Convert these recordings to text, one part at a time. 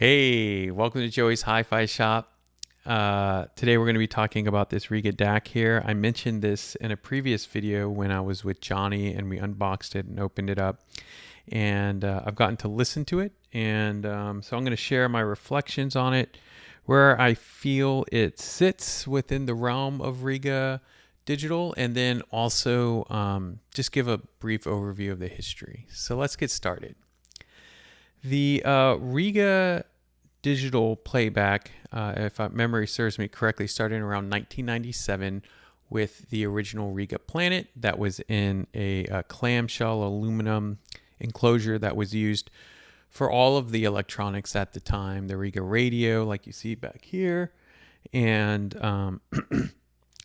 Hey, welcome to Joey's Hi-Fi Shop. Today we're going to be talking about this Rega DAC here. I mentioned this in a previous video when I was with Johnny and we unboxed it and opened it up. And I've gotten to listen to it. And so I'm going to share my reflections on it, where I feel it sits within the realm of Rega Digital, and then also just give a brief overview of the history. So let's get started. The Rega digital playback, if memory serves me correctly, started around 1997 with the original Rega Planet that was in a clamshell aluminum enclosure that was used for all of the electronics at the time. The Rega radio, like you see back here, and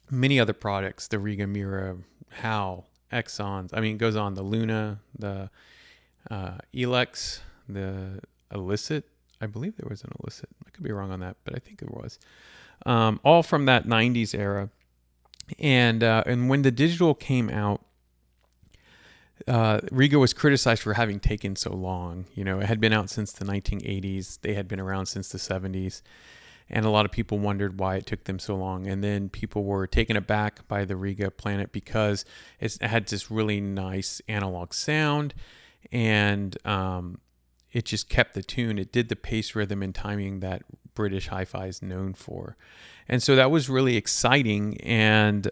many other products, the Rega Mira, HAL, Exxons. I mean, it goes on, the Luna, the Elex, the Illicit. I believe there was an Illicit. I could be wrong on that, but I think it was. All from that 90s era. And when the digital came out, Rega was criticized for having taken so long. You know, it had been out since the 1980s. They had been around since the 70s. And a lot of people wondered why it took them so long. And then people were taken aback by the Rega Planet because it had this really nice analog sound. And it just kept the tune. It did the pace, rhythm, and timing that British hi-fi is known for. And so that was really exciting. And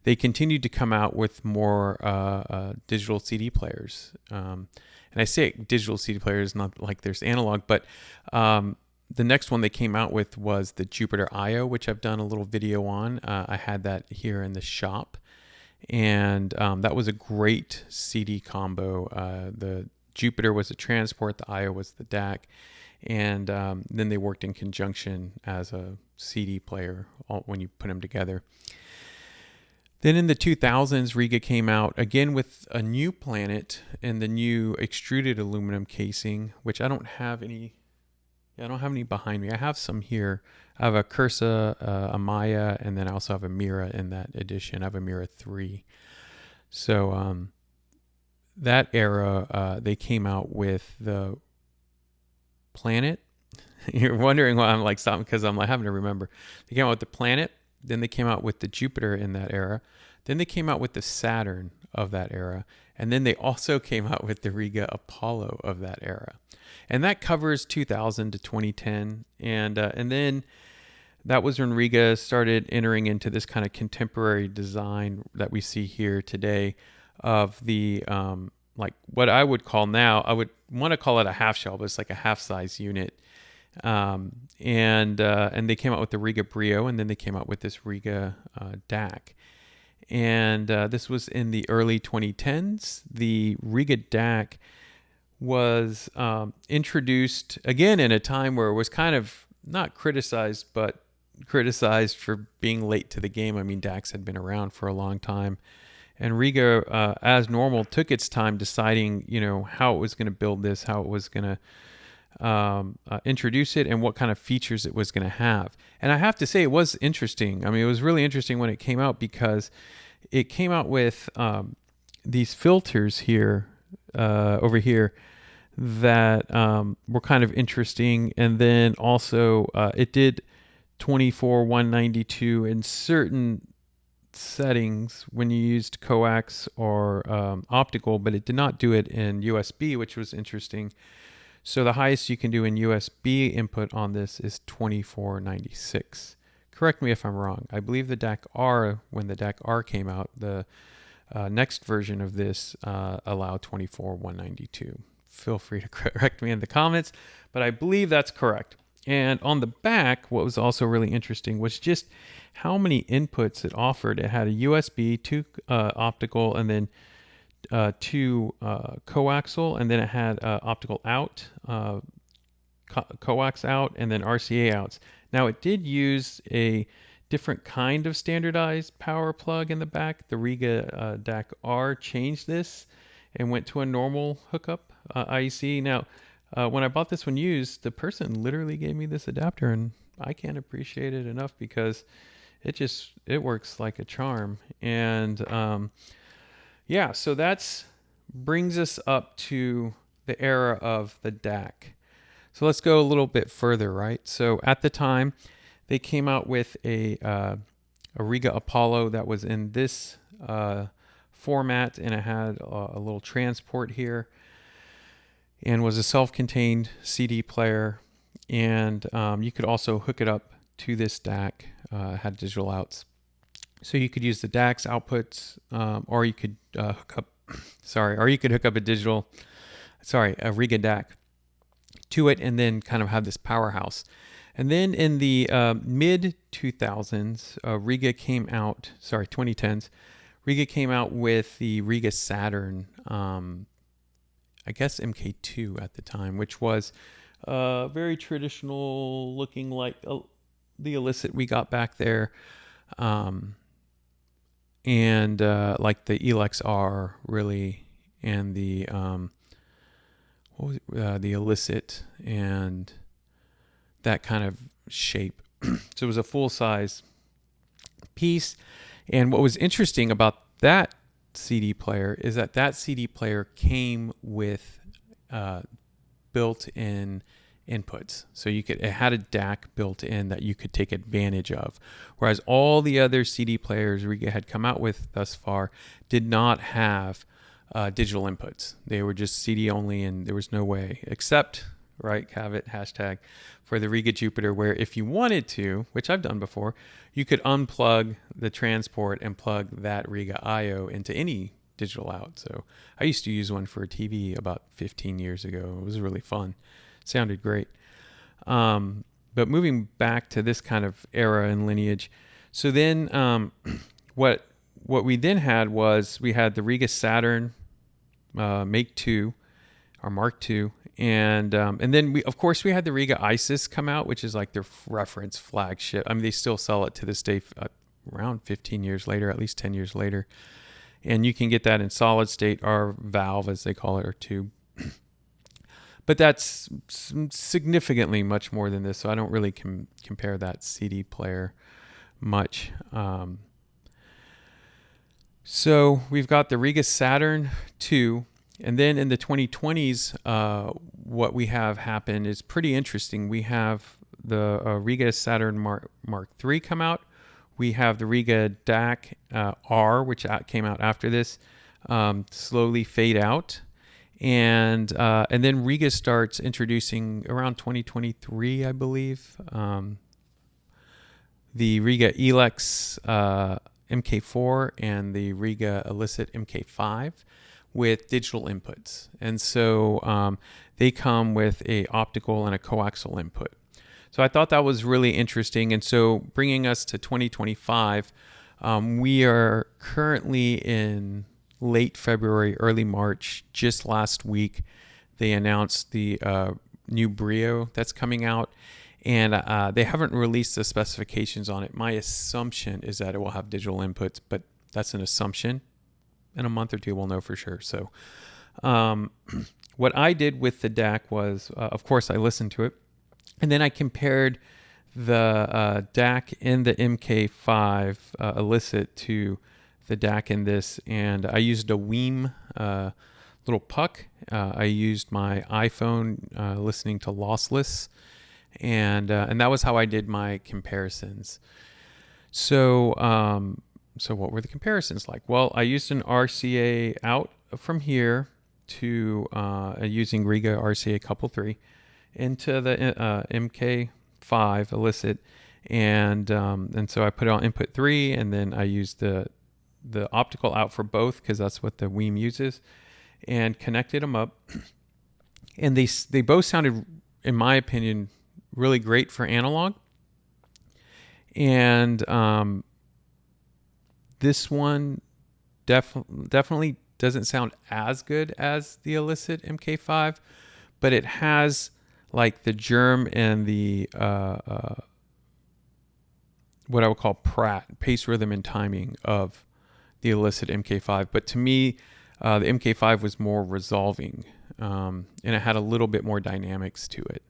they continued to come out with more digital CD players. And I say digital CD players, not like there's analog, but the next one they came out with was the Jupiter IO, which I've done a little video on. I had that here in the shop. And that was a great CD combo. The Jupiter was the transport, the IO was the DAC, and then they worked in conjunction as a CD player when you put them together. Then in the 2000s, Rega came out again with a new Planet and the new extruded aluminum casing, which I don't have any. I don't have any behind me. I have some here. I have a Cursa, a Maya, and then I also have a Mira in that edition. I have a Mira 3. So that era, they came out with the Planet. You're wondering why I'm like stopping, because I'm like having to remember. They came out with the Planet. Then they came out with the Jupiter in that era. Then they came out with the Saturn of that era. And then they also came out with the Rega Apollo of that era. And that covers 2000 to 2010. And then that was when Rega started entering into this kind of contemporary design that we see here today of the, like what I would call now, I would want to call it a half shell, but it's like a half size unit. And they came out with the Rega Brio, and then they came out with this Rega DAC. And this was in the early 2010s. The Rega DAC was introduced again in a time where it was kind of not criticized, but criticized for being late to the game. I mean, DACs had been around for a long time. And Rega, as normal, took its time deciding, you know, how it was going to build this, how it was going to introduce it, and what kind of features it was going to have. And I have to say, it was interesting. I mean, it was really interesting when it came out, because it came out with these filters here, over here, that were kind of interesting. And then also it did 24/192 in certain settings when you used coax or optical, but it did not do it in USB, which was interesting. So the highest you can do in USB input on this is 2496. Correct me if I'm wrong. I believe the DAC R, when the DAC R came out, the next version of this allowed 24/192. Feel free to correct me in the comments, but I believe that's correct. And on the back, what was also really interesting was just how many inputs it offered. It had a USB, 2 optical, and then 2 coaxial, and then it had optical out, coax out, and then RCA outs. Now it did use a different kind of standardized power plug in the back. The Rega DAC R changed this and went to a normal hookup IEC. Now, when I bought this one used, the person literally gave me this adapter, and I can't appreciate it enough, because it works like a charm. And yeah, so that's brings us up to the era of the DAC. So let's go a little bit further, right? So at the time, they came out with a Rega Apollo that was in this format, and it had a little transport here, and was a self-contained CD player, and you could also hook it up to this DAC. Had digital outs, so you could use the DAC's outputs, or you could hook up a Rega DAC to it, and then kind of have this powerhouse. And then in the mid 2000s, 2010s, Rega came out with the Rega Saturn, I guess MK2 at the time, which was very traditional looking, like the Illicit we got back there, and like the Elex R really, and the Illicit and that kind of shape. So it was a full size piece. And what was interesting about that CD player is that CD player came with built-in inputs. So it had a DAC built in that you could take advantage of. Whereas all the other CD players Rega had come out with thus far did not have digital inputs. They were just CD only, and there was no way, except, right, Cavett, hashtag, for the Rega Jupiter, where if you wanted to, which I've done before, you could unplug the transport and plug that Rega IO into any digital out. So I used to use one for a TV about 15 years ago. It was really fun. It sounded great. But moving back to this kind of era and lineage, so then what we then had was we had the Rega Saturn Make II, or Mark II, and then we had the Rega Isis come out, which is like their reference flagship. I mean, they still sell it to this day, around 15 years later, at least 10 years later, and you can get that in solid state, or valve as they call it, or tube. But that's significantly much more than this, so I don't really compare that CD player much. So we've got the Rega Saturn II, and then in the 2020s, what we have happen is pretty interesting. We have the Rega Saturn Mark III come out. We have the Rega DAC R, which came out after this, slowly fade out. And then Rega starts introducing around 2023, I believe, the Rega Elex MK4 and the Rega Illicit MK5 with digital inputs. And so they come with a optical and a coaxial input. So I thought that was really interesting. And so bringing us to 2025, we are currently in late February, early March. Just last week, they announced the new Brio that's coming out, and they haven't released the specifications on it. My assumption is that it will have digital inputs, but that's an assumption. In a month or two, we'll know for sure. So what I did with the DAC was, of course, I listened to it, and then I compared the DAC in the MK5 Illicit to the DAC in this, and I used a Weem little puck. I used my iPhone listening to Lossless, and that was how I did my comparisons. So what were the comparisons like? Well, I used an RCA out from here to using Rega RCA couple 3 into the MK5 Illicit, and so I put it on input 3, and then I used the optical out for both, because that's what the Weem uses, and connected them up. And they both sounded, in my opinion, really great for analog. And this one definitely doesn't sound as good as the Illicit MK5, but it has like the germ and the what I would call Pratt, pace, rhythm, and timing of the Illicit MK5. But to me, the MK5 was more resolving, and it had a little bit more dynamics to it.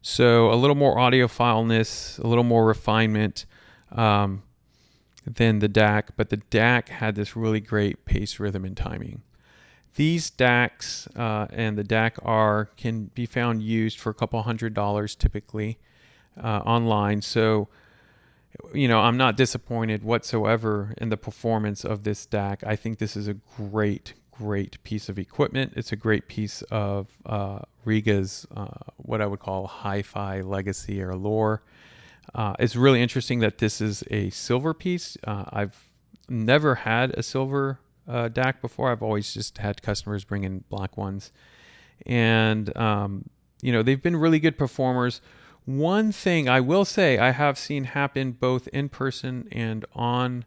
So a little more audiophileness, a little more refinement than the DAC, but the DAC had this really great pace, rhythm, and timing. These DACs and the DAC R can be found used for a couple $100 typically online. So, I'm not disappointed whatsoever in the performance of this DAC. I think this is a great piece of equipment. It's a great piece of Rega's what I would call HiFi legacy or lore. It's really interesting that this is a silver piece. I've never had a silver DAC before. I've always just had customers bring in black ones. And, they've been really good performers. One thing I will say I have seen happen both in person and online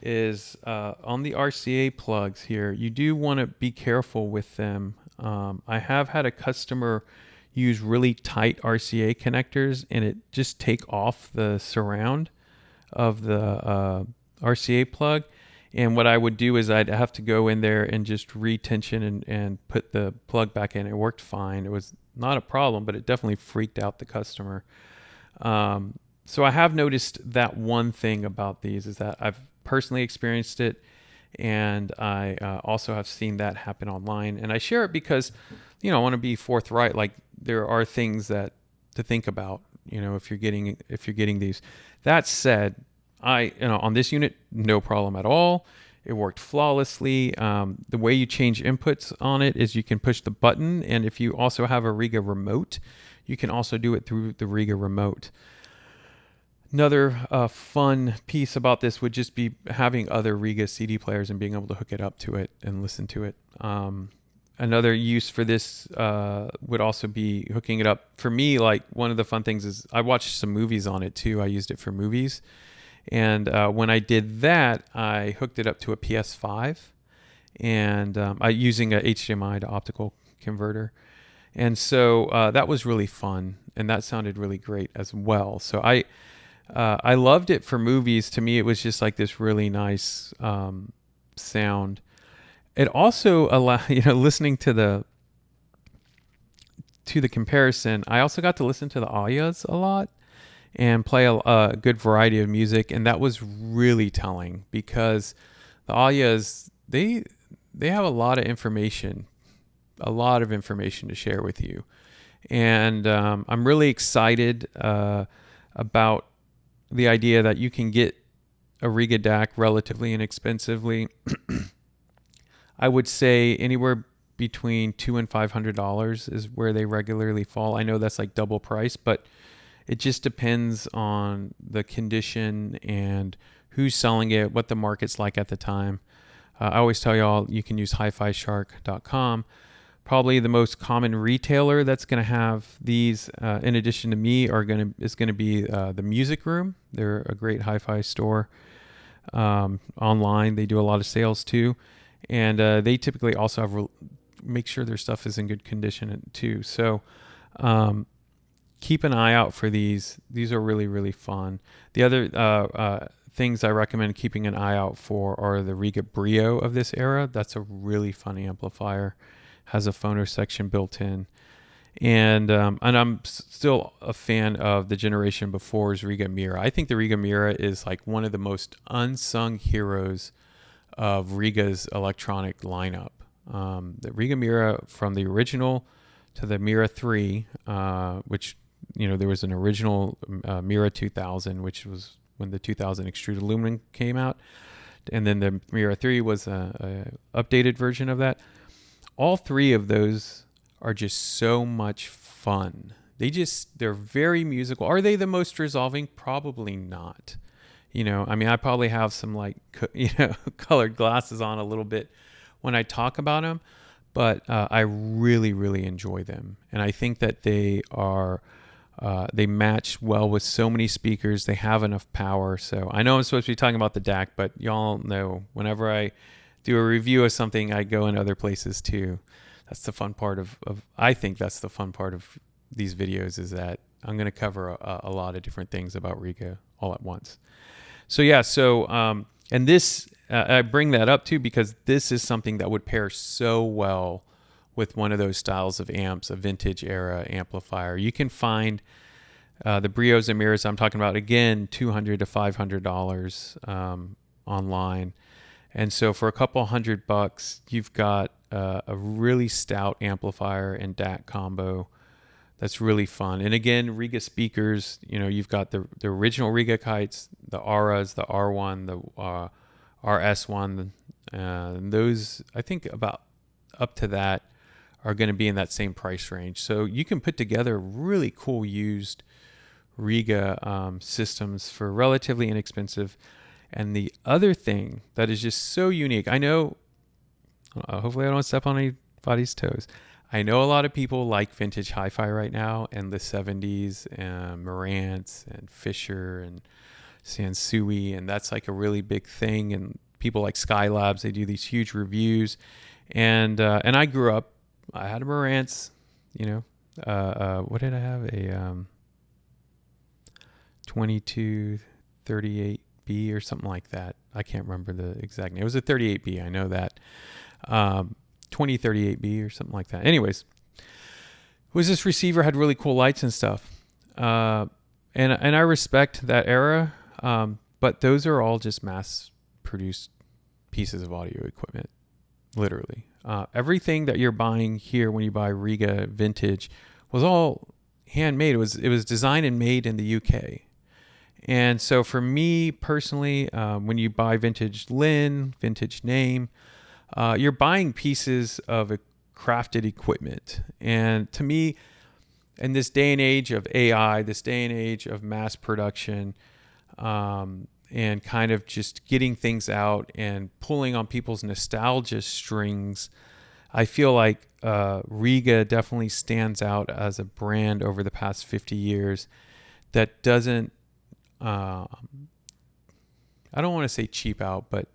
is on the RCA plugs here. You do want to be careful with them. I have had a customer use really tight RCA connectors and it just take off the surround of the RCA plug. And what I would do is I'd have to go in there and just retension and put the plug back in. It worked fine. It was not a problem, but it definitely freaked out the customer. So I have noticed that one thing about these is that I've personally experienced it, and I also have seen that happen online. And I share it because, I want to be forthright. Like there are things that to think about, if you're getting these. That said, on this unit, no problem at all. It worked flawlessly. The way you change inputs on it is you can push the button, and if you also have a Rega remote, you can also do it through the Rega remote. Another fun piece about this would just be having other Rega CD players and being able to hook it up to it and listen to it. Another use for this would also be hooking it up. For me, like one of the fun things is I watched some movies on it too. I used it for movies. And when I did that, I hooked it up to a PS5 and using a HDMI to optical converter. And so that was really fun. And that sounded really great as well. So I loved it for movies. To me, it was just like this really nice sound. It also allowed, listening to the comparison, I also got to listen to the Ayas a lot and play a good variety of music. And that was really telling because the Ayas, they have a lot of information to share with you. And I'm really excited about the idea that you can get a Rega DAC relatively inexpensively. I would say anywhere between $200 and $500 is where they regularly fall. I know that's like double price, but it just depends on the condition and who's selling it, what the market's like at the time. I always tell y'all you can use HiFiShark.com. Probably the most common retailer that's going to have these, in addition to me, is going to be the Music Room. They're a great hi-fi store online. They do a lot of sales too, and they typically also have make sure their stuff is in good condition too. So keep an eye out for these. These are really, really fun. The other things I recommend keeping an eye out for are the Rega Brio of this era. That's a really fun amplifier. Has a phono section built in. And I'm still a fan of the generation before's Rega Mira. I think the Rega Mira is like one of the most unsung heroes of Rega's electronic lineup. The Rega Mira, from the original to the Mira 3, which, there was an original Mira 2000, which was when the 2000 extruded aluminum came out. And then the Mira 3 was a updated version of that. All three of those are just so much fun. They're very musical. Are they the most resolving? Probably not. I probably have some colored glasses on a little bit when I talk about them, but I really, really enjoy them. And I think that they match well with so many speakers. They have enough power. So I know I'm supposed to be talking about the DAC, but y'all know whenever I do a review of something, I go in other places too. That's the fun part I think that's the fun part of these videos, is that I'm going to cover a lot of different things about Rega all at once. So yeah, and this, I bring that up too, because this is something that would pair so well with one of those styles of amps, a vintage era amplifier. You can find the Brios and Miras I'm talking about, again, $200 to $500 online. And so for a couple $100, you've got a really stout amplifier and DAC combo that's really fun. And again, Rega speakers, you've got the original Rega kites, the Auras, the R1, the RS1. Those, I think about up to that, are going to be in that same price range. So you can put together really cool used Rega systems for relatively inexpensive. And the other thing that is just so unique, I know, hopefully I don't step on anybody's toes. I know a lot of people like vintage hi-fi right now, and the 70s and Marantz and Fisher and Sansui, and that's like a really big thing. And people like Skylabs, they do these huge reviews. And I grew up, I had a Marantz, what did I have? A 2238B or something like that. I can't remember the exact name. It was a 38B, I know that. 2038B or something like that. Anyways, it was this receiver, had really cool lights and stuff. And I respect that era, but those are all just mass-produced pieces of audio equipment, literally. Everything that you're buying here when you buy Rega vintage was all handmade. It was designed and made in the UK. And so for me personally, when you buy vintage Lin, vintage Name, you're buying pieces of crafted equipment. And to me, in this day and age of AI, this day and age of mass production, and kind of just getting things out and pulling on people's nostalgia strings, I feel like Rega definitely stands out as a brand over the past 50 years that doesn't, I don't want to say cheap out, but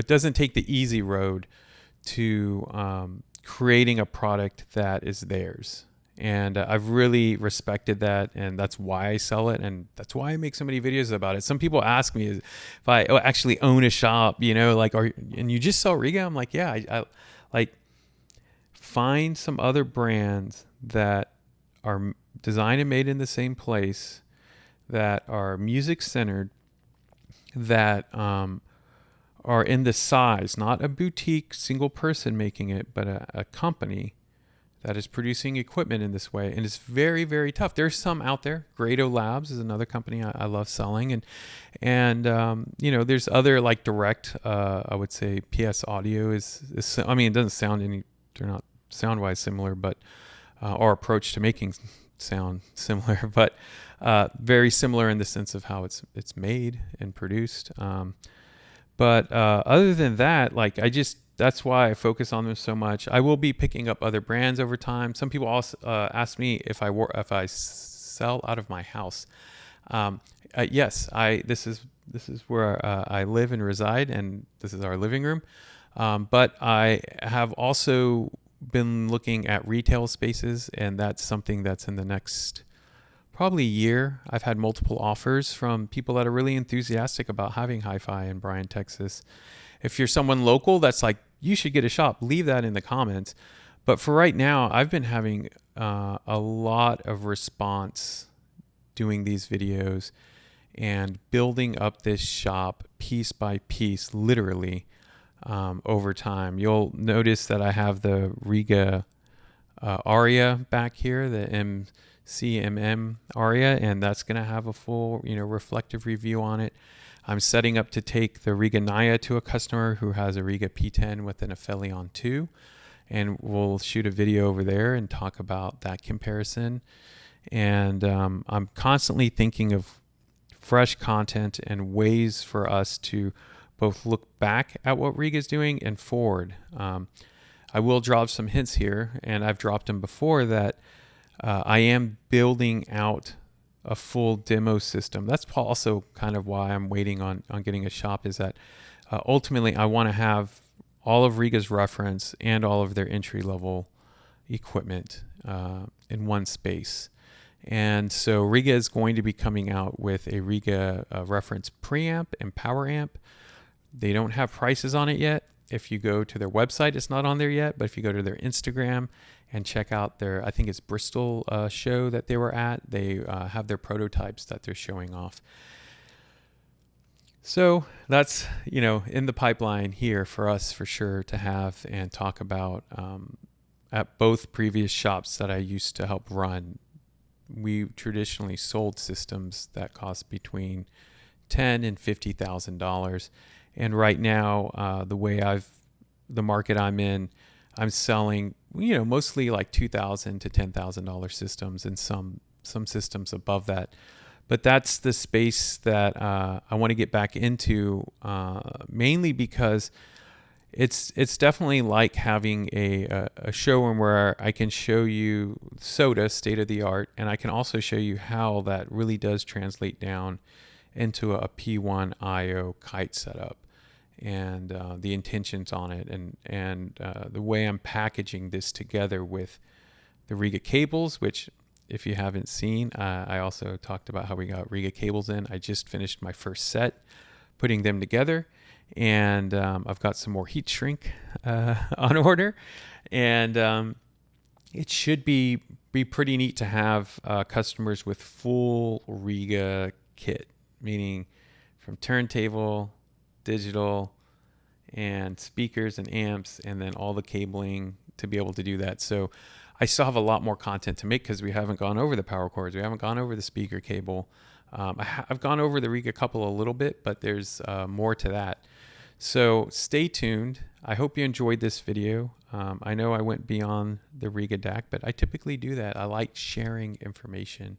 doesn't take the easy road to creating a product that is theirs. And I've really respected that, and that's why I sell it, and that's why I make so many videos about it. Some people ask me if I actually own a shop, and you just sell Rega? I'm like, yeah, I like, find some other brands that are designed and made in the same place, that are music centered, that are in the size, not a boutique single person making it, but a company that is producing equipment in this way. And it's very, very tough. There's some out there. Grado Labs is another company I love selling. And there's other like direct, I would say PS Audio is, it doesn't sound they're not sound wise similar, but our approach to making sound similar, but very similar in the sense of how it's made and produced. But other than that, that's why I focus on them so much. I will be picking up other brands over time. Some people also ask me if I sell out of my house. Yes, this is where I live and reside, and this is our living room. But I have also been looking at retail spaces, and that's something that's in the next probably year. I've had multiple offers from people that are really enthusiastic about having HiFi in Bryan, Texas. If you're someone local that's like, you should get a shop, leave that in the comments. But for right now, I've been having a lot of response doing these videos and building up this shop piece by piece, literally, over time. You'll notice that I have the Rega Aria back here, the MCMM Aria, and that's going to have a full, reflective review on it. I'm setting up to take the Rega Naya to a customer who has a Rega P10 with an Aphelion 2, and we'll shoot a video over there and talk about that comparison. And I'm constantly thinking of fresh content and ways for us to both look back at what Rega is doing and forward. I will drop some hints here, and I've dropped them before, that I am building out a full demo system. That's also kind of why I'm waiting on getting a shop, is that ultimately I want to have all of Rega's reference and all of their entry-level equipment in one space. And so Rega is going to be coming out with a Rega reference preamp and power amp. They don't have prices on it yet. If you go to their website, it's not on there yet, but if you go to their Instagram and check out their, I think it's Bristol show that they were at, they have their prototypes that they're showing off. So that's, in the pipeline here for us for sure to have and talk about. At both previous shops that I used to help run, we traditionally sold systems that cost between $10,000 and $50,000. And right now, the market I'm in, I'm selling, mostly like $2,000 to $10,000 systems, and some systems above that. But that's the space that I want to get back into, mainly because it's definitely like having a showroom where I can show you SOTA, state of the art, and I can also show you how that really does translate down into a P1 IO kite setup, and the intentions on it, and the way I'm packaging this together with the Rega cables, which, if you haven't seen, I also talked about how we got Rega cables in. I just finished my first set, putting them together, and I've got some more heat shrink on order, and it should be pretty neat to have customers with full Rega kit, meaning from turntable, digital, and speakers and amps, and then all the cabling to be able to do that. So I still have a lot more content to make because we haven't gone over the power cords. We haven't gone over the speaker cable. I've gone over the Rega couple a little bit, but there's more to that. So stay tuned. I hope you enjoyed this video. I know I went beyond the Rega DAC, but I typically do that. I like sharing information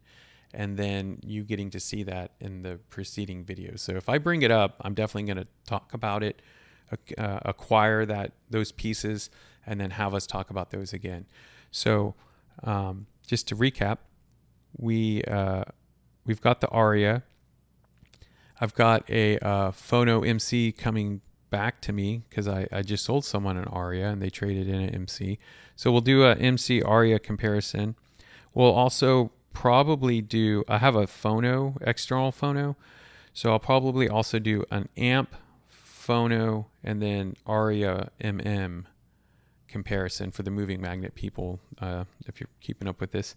and then you getting to see that in the preceding videos. So if I bring it up, I'm definitely going to talk about it, acquire those pieces, and then have us talk about those again. So just to recap, we've got the Aria. I've got a Phono MC coming back to me because I just sold someone an Aria and they traded in an MC. So we'll do a MC Aria comparison. We'll also probably I have a Phono, external Phono. So I'll probably also do an amp, Phono, and then Aria MM comparison for the moving magnet people, if you're keeping up with this,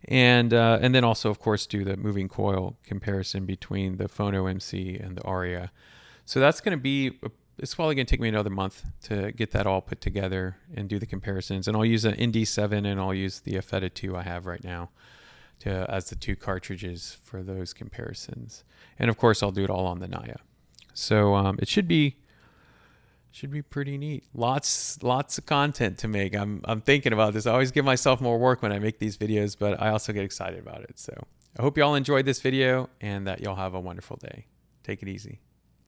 and then also, of course, do the moving coil comparison between the Phono MC and the Aria. So that's going to be, it's probably going to take me another month to get that all put together and do the comparisons. And I'll use an ND7 and I'll use the Afeta 2 I have right now as the two cartridges for those comparisons. And of course, I'll do it all on the Naya. So it should be pretty neat. Lots of content to make. I'm thinking about this. I always give myself more work when I make these videos, but I also get excited about it. So I hope y'all enjoyed this video and that y'all have a wonderful day. Take it easy.